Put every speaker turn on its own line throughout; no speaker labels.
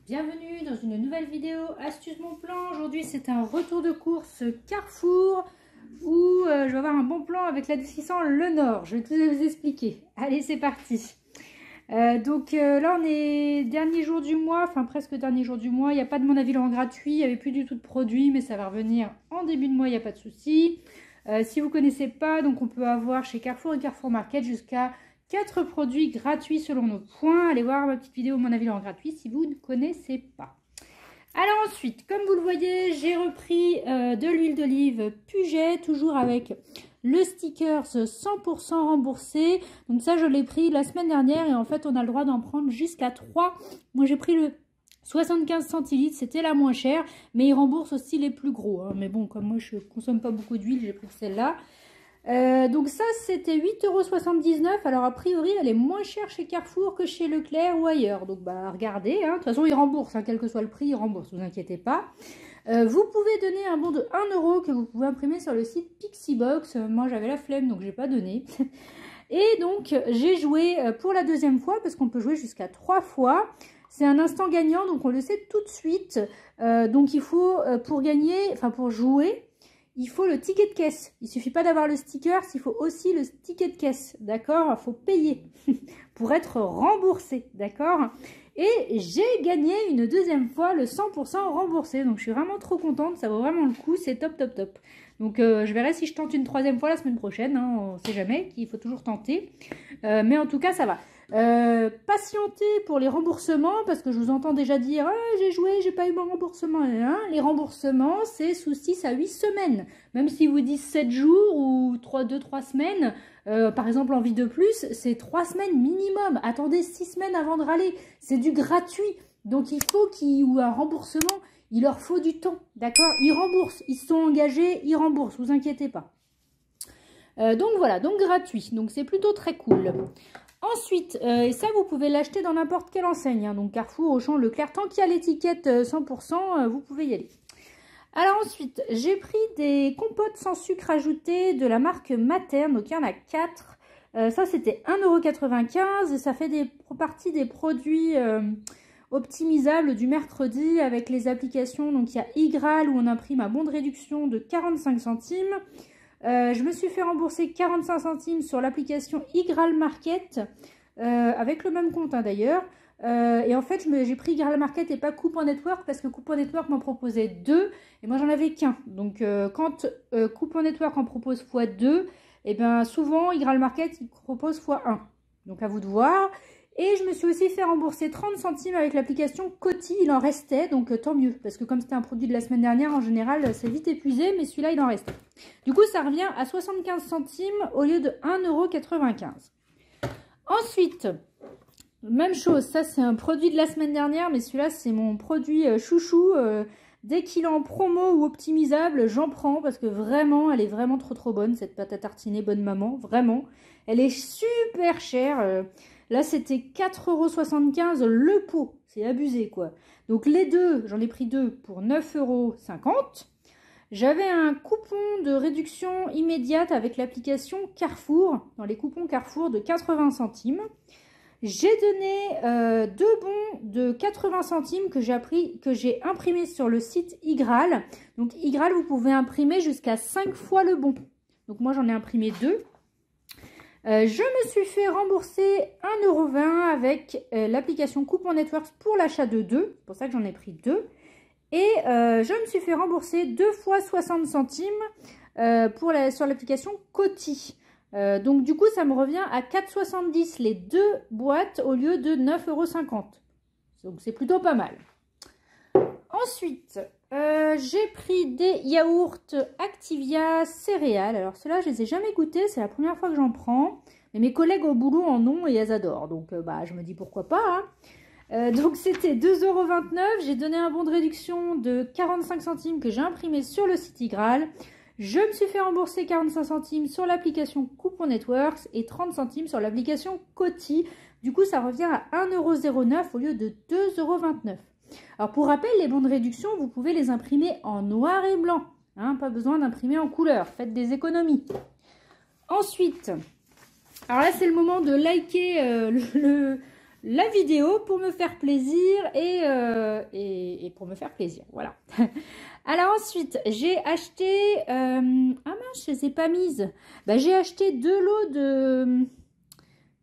Bienvenue dans une nouvelle vidéo Astuce Bon Plan. Aujourd'hui c'est un retour de course Carrefour où je vais avoir un bon plan avec l'adoucissant Le Nord. Je vais tout vous expliquer. Allez, c'est parti. Là on est dernier jour du mois, enfin presque dernier jour du mois. Il n'y a pas de mon avis en gratuit, il n'y avait plus du tout de produits, mais ça va revenir en début de mois, il n'y a pas de souci. Si vous ne connaissez pas, donc on peut avoir chez Carrefour et Carrefour Market jusqu'à 4 produits gratuits selon nos points. Allez voir ma petite vidéo mon avis en gratuit si vous ne connaissez pas. Alors ensuite, comme vous le voyez, j'ai repris de l'huile d'olive Puget, toujours avec le sticker 100% remboursé. Donc ça, je l'ai pris la semaine dernière et en fait, on a le droit d'en prendre jusqu'à 3. Moi, j'ai pris le 75 centilitres, c'était la moins chère, mais il rembourse aussi les plus gros. Hein. Mais bon, comme moi, je ne consomme pas beaucoup d'huile, j'ai pris celle-là. Donc ça, c'était 8,79 €. Alors, a priori, elle est moins chère chez Carrefour que chez Leclerc ou ailleurs. Donc, bah, regardez. Hein. De toute façon, ils remboursent. Hein, quel que soit le prix, ils remboursent. Ne vous inquiétez pas. Vous pouvez donner un bon de 1 € que vous pouvez imprimer sur le site Pixibox. Moi, j'avais la flemme, donc j'ai pas donné. Et donc, j'ai joué pour la deuxième fois, parce qu'on peut jouer jusqu'à 3 fois. C'est un instant gagnant, donc on le sait tout de suite. Donc, il faut, pour gagner, enfin, pour jouer, il faut le ticket de caisse. Il ne suffit pas d'avoir le sticker, il faut aussi le ticket de caisse, d'accord? Il faut payer pour être remboursé, d'accord? Et j'ai gagné une deuxième fois le 100% remboursé. Donc, je suis vraiment trop contente, ça vaut vraiment le coup, c'est top, top, top. Donc, je verrai si je tente une troisième fois la semaine prochaine, hein, on ne sait jamais, il faut toujours tenter. Mais en tout cas, ça va. Patienter pour les remboursements, parce que je vous entends déjà dire j'ai joué, j'ai pas eu mon remboursement. Hein. Les remboursements, c'est sous 6 à 8 semaines. Même si vous dites 7 jours ou 2-3 semaines, par exemple en vie de plus, c'est 3 semaines minimum. Attendez 6 semaines avant de râler. C'est du gratuit. Donc il faut ou un remboursement, il leur faut du temps. D'accord? Ils remboursent, ils se sont engagés, ils remboursent, vous inquiétez pas. Donc voilà, donc gratuit. Donc c'est plutôt très cool. Ensuite, et ça vous pouvez l'acheter dans n'importe quelle enseigne, hein, donc Carrefour, Auchan, Leclerc, tant qu'il y a l'étiquette 100%, vous pouvez y aller. Alors ensuite, j'ai pris des compotes sans sucre ajouté de la marque Materne, donc il y en a 4. Ça c'était 1,95 € et ça fait partie des produits optimisables du mercredi avec les applications. Donc il y a Igral où on imprime un bon de réduction de 45 centimes. Je me suis fait rembourser 45 centimes sur l'application Igral Market, avec le même compte hein, d'ailleurs. Et en fait, j'ai pris Igral Market et pas Coupon.network parce que Coupon.network m'en proposait 2 et moi j'en avais qu'un. Donc quand Coupon.network en propose x2, et bien souvent Igral Market il propose x1. Donc à vous de voir. Et je me suis aussi fait rembourser 30 centimes avec l'application Coty, il en restait, donc tant mieux. Parce que comme c'était un produit de la semaine dernière, en général, c'est vite épuisé, mais celui-là, il en reste. Du coup, ça revient à 75 centimes au lieu de 1,95 €. Ensuite, même chose, ça c'est un produit de la semaine dernière, mais celui-là, c'est mon produit chouchou. Dès qu'il est en promo ou optimisable, j'en prends parce que vraiment, elle est vraiment trop bonne, cette pâte à tartiner Bonne Maman, vraiment. Elle est super chère. Là, c'était 4,75 € le pot. C'est abusé, quoi. Donc, les deux, j'en ai pris 2 pour 9,50 €. J'avais un coupon de réduction immédiate avec l'application Carrefour, dans les coupons Carrefour de 80 centimes. J'ai donné 2 bons de 80 centimes que j'ai imprimé sur le site Igral. Donc, Igral, vous pouvez imprimer jusqu'à 5 fois le bon. Donc, moi, j'en ai imprimé 2. Je me suis fait rembourser 1,20 € avec l'application Coupon.network pour l'achat de 2. C'est pour ça que j'en ai pris 2. Et je me suis fait rembourser 2 fois 60 centimes sur l'application Coty. Donc du coup, ça me revient à 4,70 € les 2 boîtes au lieu de 9,50 €. Donc c'est plutôt pas mal. Ensuite, j'ai pris des yaourts Activia céréales. Alors ceux-là, je les ai jamais goûtés. C'est la première fois que j'en prends. Mais mes collègues au boulot en ont et elles adorent. Donc bah, je me dis pourquoi pas. Hein. Donc c'était 2,29 €. J'ai donné un bon de réduction de 45 centimes que j'ai imprimé sur le site Igral. Je me suis fait rembourser 45 centimes sur l'application Coupon Networks et 30 centimes sur l'application Coty. Du coup, ça revient à 1,09 € au lieu de 2,29 €. Alors, pour rappel, les bons de réduction, vous pouvez les imprimer en noir et blanc. Hein, pas besoin d'imprimer en couleur. Faites des économies. Ensuite, alors là, c'est le moment de liker la vidéo pour me faire plaisir et et pour me faire plaisir. Voilà. Alors ensuite, j'ai acheté... ah mince, je ne les ai pas mises. Bah, j'ai acheté 2 lots de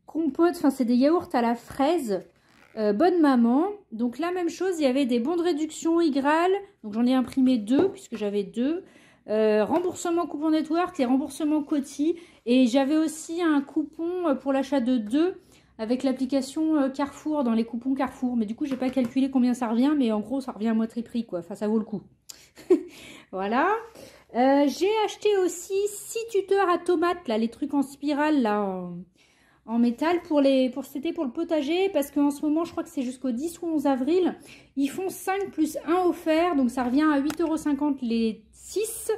compote. Enfin, c'est des yaourts à la fraise. Bonne maman. Donc la même chose, il y avait des bons de réduction Igral. Donc j'en ai imprimé 2 puisque j'avais 2. Remboursement coupon network et remboursement Coty. Et j'avais aussi un coupon pour l'achat de 2 avec l'application Carrefour, dans les coupons Carrefour. Mais du coup, j'ai pas calculé combien ça revient, mais en gros, ça revient à moitié prix, quoi. Enfin, ça vaut le coup. Voilà. J'ai acheté aussi 6 tuteurs à tomates, là, les trucs en spirale, là, en métal, c'était pour le potager, parce qu'en ce moment, je crois que c'est jusqu'au 10 ou 11 avril, ils font 5 plus 1 offert, donc ça revient à 8,50 € les 6,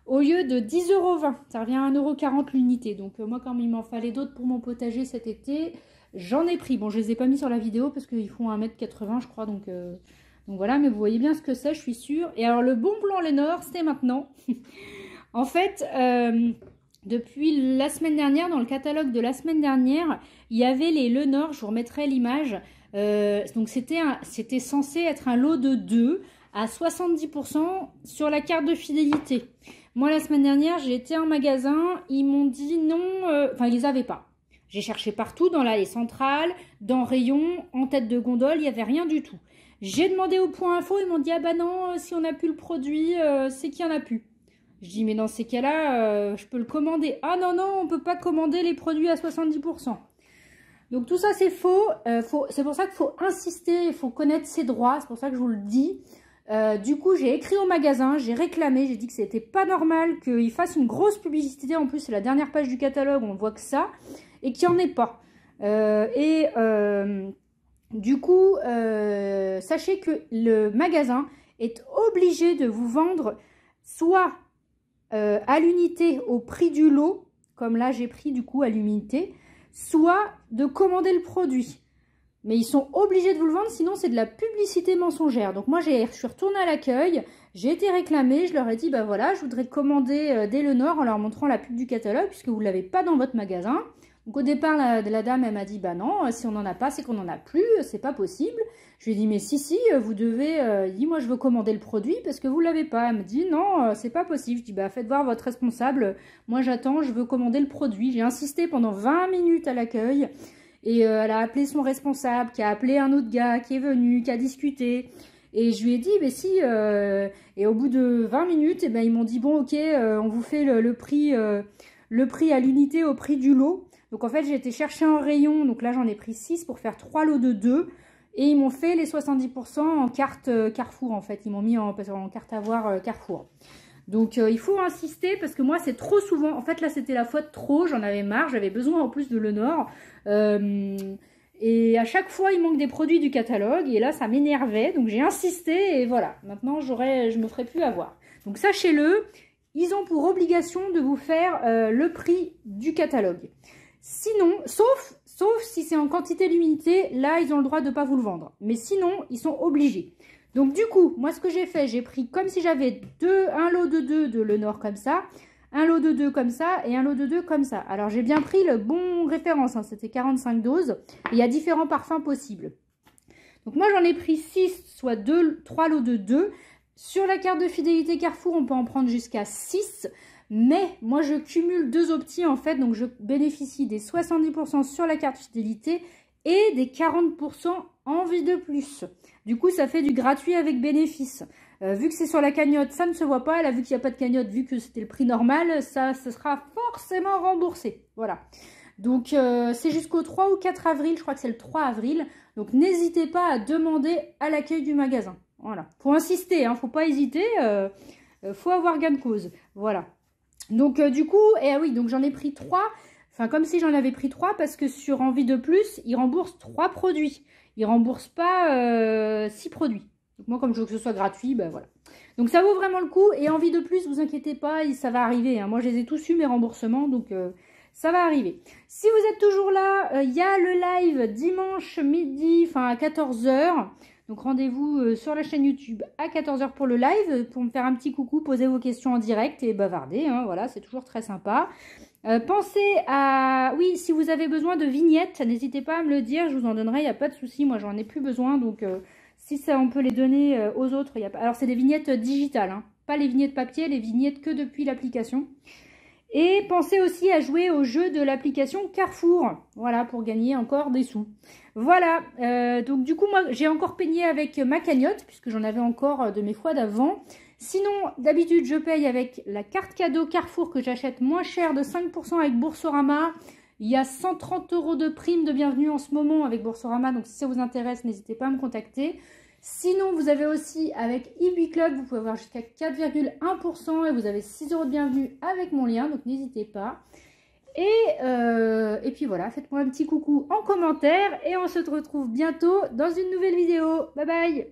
au lieu de 10,20 €. Ça revient à 1,40 € l'unité. Donc moi, comme il m'en fallait d'autres pour mon potager cet été, j'en ai pris. Bon, je les ai pas mis sur la vidéo, parce qu'ils font 1,80 m, je crois, donc voilà, mais vous voyez bien ce que c'est, je suis sûre. Et alors, le bon plan Lénore, c'est maintenant. En fait... depuis la semaine dernière, dans le catalogue de la semaine dernière, il y avait les Lenore, je vous remettrai l'image. Donc c'était censé être un lot de 2 à 70% sur la carte de fidélité. Moi, la semaine dernière, j'ai été en magasin, ils m'ont dit non, enfin, ils les avaient pas. J'ai cherché partout, dans l'allée centrale, dans rayon, en tête de gondole, il n'y avait rien du tout. J'ai demandé au point info, ils m'ont dit, ah bah non, si on n'a plus le produit, c'est qu'il n'y en a plus. Je dis, mais dans ces cas-là, je peux le commander. Ah non, non, on ne peut pas commander les produits à 70%. Donc tout ça, c'est faux. C'est pour ça qu'il faut insister, il faut connaître ses droits. C'est pour ça que je vous le dis. Du coup, j'ai écrit au magasin, j'ai réclamé, j'ai dit que c'était pas normal qu'ils fassent une grosse publicité. En plus, c'est la dernière page du catalogue, on voit que ça. Et qu'il n'y en ait pas. Du coup, sachez que le magasin est obligé de vous vendre soit... à l'unité au prix du lot, comme là j'ai pris du coup à l'unité, soit de commander le produit. Mais ils sont obligés de vous le vendre, sinon c'est de la publicité mensongère. Donc moi je suis retournée à l'accueil, j'ai été réclamée, je leur ai dit bah voilà, je voudrais commander des Lenore en leur montrant la pub du catalogue puisque vous ne l'avez pas dans votre magasin. Donc au départ la dame elle m'a dit bah non, si on n'en a pas c'est qu'on n'en a plus, c'est pas possible. Je lui ai dit mais si vous devez, dit moi je veux commander le produit parce que vous l'avez pas. Elle me dit non c'est pas possible. Je dis bah faites voir votre responsable, moi j'attends, je veux commander le produit. J'ai insisté pendant 20 minutes à l'accueil et elle a appelé son responsable qui a appelé un autre gars qui est venu, qui a discuté. Et je lui ai dit, mais si, et au bout de 20 minutes, eh ben, ils m'ont dit, bon, ok, on vous fait le prix à l'unité au prix du lot. Donc en fait, j'ai été chercher en rayon, donc là j'en ai pris 6 pour faire 3 lots de 2. Et ils m'ont fait les 70% en carte Carrefour, en fait. Ils m'ont mis en carte à voir Carrefour. Donc il faut insister parce que moi c'est trop souvent, en fait là c'était la fois de trop, j'en avais marre, j'avais besoin en plus de Lenore. Et à chaque fois, il manque des produits du catalogue. Et là, ça m'énervait. Donc, j'ai insisté. Et voilà. Maintenant, je me ferai plus avoir. Donc, sachez-le. Ils ont pour obligation de vous faire le prix du catalogue. Sinon, sauf si c'est en quantité limitée, là, ils ont le droit de ne pas vous le vendre. Mais sinon, ils sont obligés. Donc, du coup, moi, ce que j'ai fait, j'ai pris comme si j'avais un lot de 2 de Lenore comme ça. Un lot de 2 comme ça et un lot de 2 comme ça. Alors, j'ai bien pris le bon référence, hein, c'était 45 doses. Et il y a différents parfums possibles. Donc, moi, j'en ai pris 6, soit 3 lots de 2. Sur la carte de fidélité Carrefour, on peut en prendre jusqu'à 6. Mais moi, je cumule 2 optis, en fait. Donc, je bénéficie des 70% sur la carte fidélité et des 40% en vie de plus. Du coup, ça fait du gratuit avec bénéfice. Vu que c'est sur la cagnotte, ça ne se voit pas. Là, vu qu'il n'y a pas de cagnotte, vu que c'était le prix normal, ça sera forcément remboursé. Voilà. Donc, c'est jusqu'au 3 ou 4 avril. Je crois que c'est le 3 avril. Donc, n'hésitez pas à demander à l'accueil du magasin. Voilà. Faut insister, hein. Faut pas hésiter. Faut avoir gain de cause. Voilà. Donc, du coup, et oui, donc j'en ai pris 3. Enfin, comme si j'en avais pris 3 parce que sur Envie de Plus, ils remboursent 3 produits. Ils ne remboursent pas 6 produits. Donc moi, comme je veux que ce soit gratuit, ben voilà. Donc ça vaut vraiment le coup. Et Envie de Plus, vous inquiétez pas, ça va arriver. Hein. Moi, je les ai tous eu, mes remboursements. Donc ça va arriver. Si vous êtes toujours là, il y a le live dimanche midi, enfin à 14 h. Donc rendez-vous sur la chaîne YouTube à 14 h pour le live. Pour me faire un petit coucou, poser vos questions en direct et bavarder. Hein. Voilà, c'est toujours très sympa. Pensez à... Oui, si vous avez besoin de vignettes, n'hésitez pas à me le dire. Je vous en donnerai, il n'y a pas de souci. Moi, j'en ai plus besoin. Donc... Si ça, on peut les donner aux autres, il y a pas... Alors, c'est des vignettes digitales, hein, pas les vignettes papier, les vignettes que depuis l'application. Et pensez aussi à jouer au jeu de l'application Carrefour, voilà, pour gagner encore des sous. Voilà, donc du coup, moi, j'ai encore peigné avec ma cagnotte, puisque j'en avais encore de mes fois d'avant. Sinon, d'habitude, je paye avec la carte cadeau Carrefour que j'achète moins cher de 5% avec Boursorama. Il y a 130 € de prime de bienvenue en ce moment avec Boursorama, donc si ça vous intéresse, n'hésitez pas à me contacter. Sinon, vous avez aussi avec eBookClub, vous pouvez avoir jusqu'à 4,1% et vous avez 6 € de bienvenue avec mon lien, donc n'hésitez pas. Et puis voilà, faites-moi un petit coucou en commentaire et on se retrouve bientôt dans une nouvelle vidéo. Bye bye!